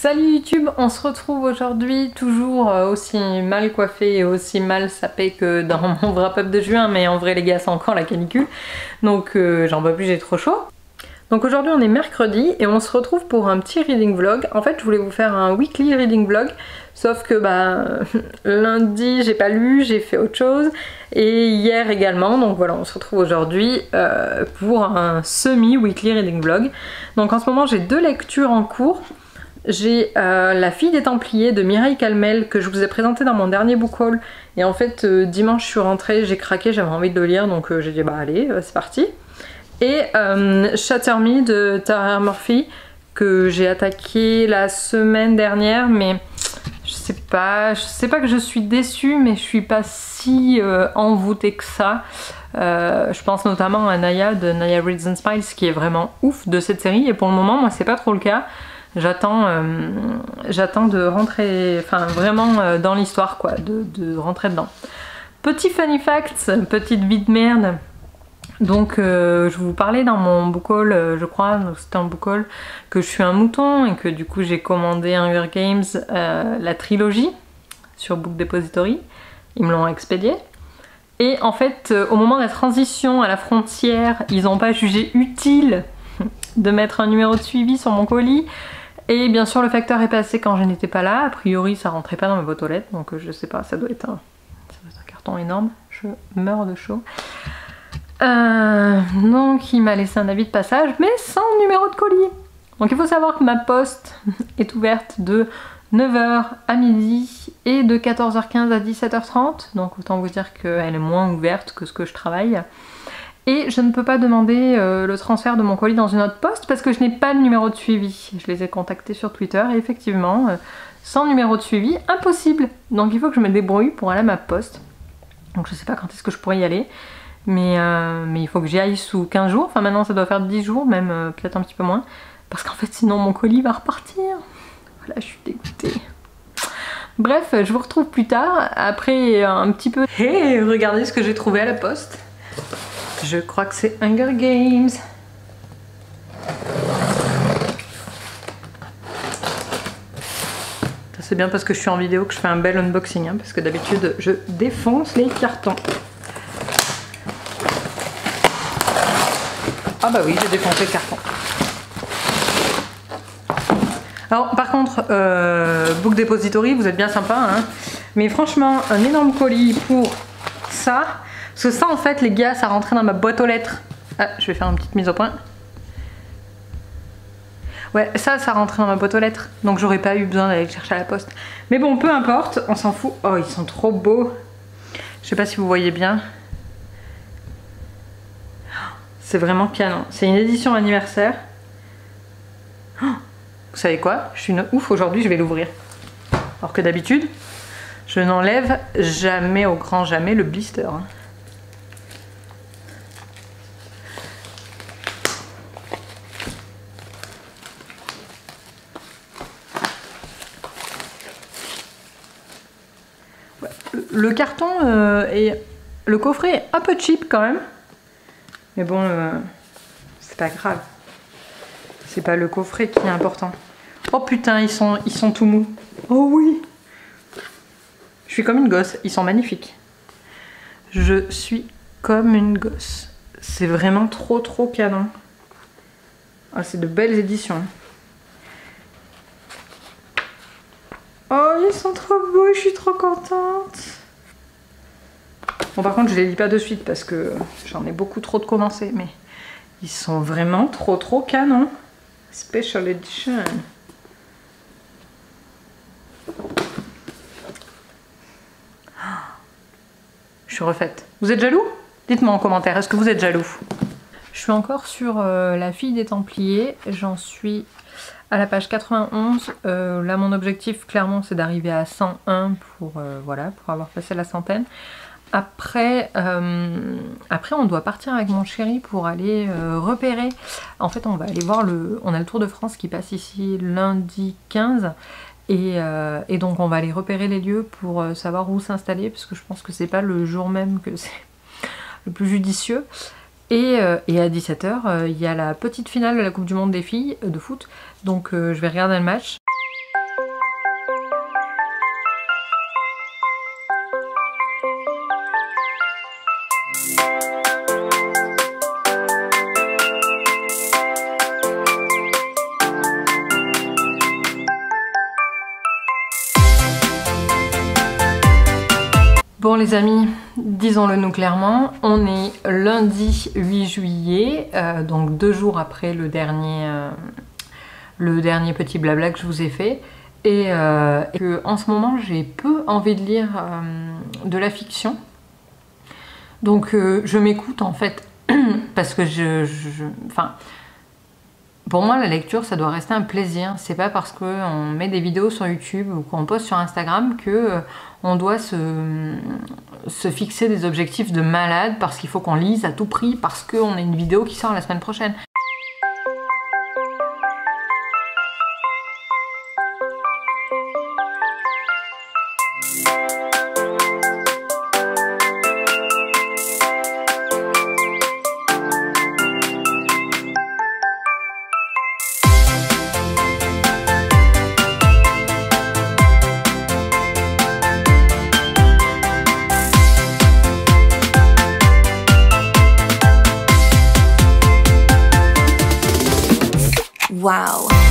Salut YouTube, on se retrouve aujourd'hui toujours aussi mal coiffée et aussi mal sapée que dans mon wrap-up de juin, mais en vrai les gars c'est encore la canicule, donc j'en peux plus, j'ai trop chaud. Donc aujourd'hui on est mercredi et on se retrouve pour un petit reading vlog. En fait je voulais vous faire un weekly reading vlog, sauf que lundi j'ai pas lu, j'ai fait autre chose, et hier également, donc voilà on se retrouve aujourd'hui pour un semi-weekly reading vlog. Donc en ce moment j'ai deux lectures en cours. J'ai La fille des Templiers de Mireille Calmel que je vous ai présenté dans mon dernier book haul, et en fait dimanche je suis rentrée, j'ai craqué, j'avais envie de le lire, donc j'ai dit bah allez c'est parti. Et Shatter Me de Tara Murphy que j'ai attaqué la semaine dernière, mais je sais pas que je suis déçue, mais je suis pas si envoûtée que ça. Je pense notamment à Naya de Naya Reads and Smiles qui est vraiment ouf de cette série, et pour le moment moi c'est pas trop le cas. J'attends de rentrer, enfin vraiment dans l'histoire quoi, de rentrer dedans. Petit funny fact, petite vie de merde. Donc je vous parlais dans mon book haul, je crois, c'était un book haul, que je suis un mouton et que du coup j'ai commandé Hunger Games, la trilogie sur Book Depository. Ils me l'ont expédié. Et en fait au moment de la transition à la frontière, ils n'ont pas jugé utile de mettre un numéro de suivi sur mon colis. Et bien sûr le facteur est passé quand je n'étais pas là, a priori ça rentrait pas dans ma boîte aux lettres, donc je sais pas, ça doit être un carton énorme, je meurs de chaud. Donc il m'a laissé un avis de passage, mais sans numéro de colis. Donc il faut savoir que ma poste est ouverte de 9 h à midi et de 14 h 15 à 17 h 30, donc autant vous dire qu'elle est moins ouverte que ce que je travaille. Et je ne peux pas demander le transfert de mon colis dans une autre poste parce que je n'ai pas de numéro de suivi. Je les ai contactés sur Twitter et effectivement, sans numéro de suivi, impossible. Donc il faut que je me débrouille pour aller à ma poste. Donc je sais pas quand est-ce que je pourrais y aller, mais il faut que j'y aille sous 15 jours. Enfin maintenant ça doit faire 10 jours, même peut-être un petit peu moins. Parce qu'en fait sinon mon colis va repartir. Voilà, je suis dégoûtée. Bref, je vous retrouve plus tard, après un petit peu... Hey, regardez ce que j'ai trouvé à la poste. Je crois que c'est Hunger Games. C'est bien parce que je suis en vidéo que je fais un bel unboxing, hein, parce que d'habitude je défonce les cartons. Ah bah oui, j'ai défoncé le carton. Alors par contre, Book Depository, vous êtes bien sympa, hein, mais franchement, un énorme colis pour ça. Parce que ça en fait les gars, ça rentrait dans ma boîte aux lettres. Ah, je vais faire une petite mise au point. Ouais, ça rentrait dans ma boîte aux lettres. Donc j'aurais pas eu besoin d'aller le chercher à la poste. Mais bon, peu importe, on s'en fout. Oh, ils sont trop beaux. Je sais pas si vous voyez bien. C'est vraiment canon. C'est une édition anniversaire. Vous savez quoi? Je suis une ouf aujourd'hui, je vais l'ouvrir. Alors que d'habitude, je n'enlève jamais, au grand jamais, le blister. Hein. Le carton et le coffret est un peu cheap quand même, mais bon, c'est pas grave. C'est pas le coffret qui est important. Oh putain, ils sont tout mous. Oh oui. Je suis comme une gosse. Ils sont magnifiques. Je suis comme une gosse. C'est vraiment trop canon. Ah, c'est de belles éditions. Oh, ils sont trop beaux, je suis trop contente. Bon, par contre, je les lis pas de suite parce que j'en ai beaucoup trop de commencer, mais ils sont vraiment trop canons. Special Edition. Je suis refaite. Vous êtes jaloux? Dites-moi en commentaire, est-ce que vous êtes jaloux? Je suis encore sur La fille des Templiers, j'en suis à la page 91. Là mon objectif clairement c'est d'arriver à 101 pour, voilà, pour avoir passé la centaine. Après on doit partir avec mon chéri pour aller repérer. En fait on va aller voir on a le Tour de France qui passe ici lundi 15. Et donc on va aller repérer les lieux pour savoir où s'installer, parce que je pense que c'est pas le jour même que c'est le plus judicieux. Et à 17 h, il y a la petite finale de la Coupe du Monde des filles de foot, donc je vais regarder le match. Bon les amis, disons-le nous clairement, on est lundi 8 juillet, donc 2 jours après le dernier petit blabla que je vous ai fait. Et que en ce moment j'ai peu envie de lire de la fiction. Donc je m'écoute en fait, parce que enfin, pour moi la lecture ça doit rester un plaisir. C'est pas parce qu'on met des vidéos sur YouTube ou qu'on poste sur Instagram que on doit se fixer des objectifs de malade parce qu'il faut qu'on lise à tout prix parce qu'on a une vidéo qui sort la semaine prochaine. Wow.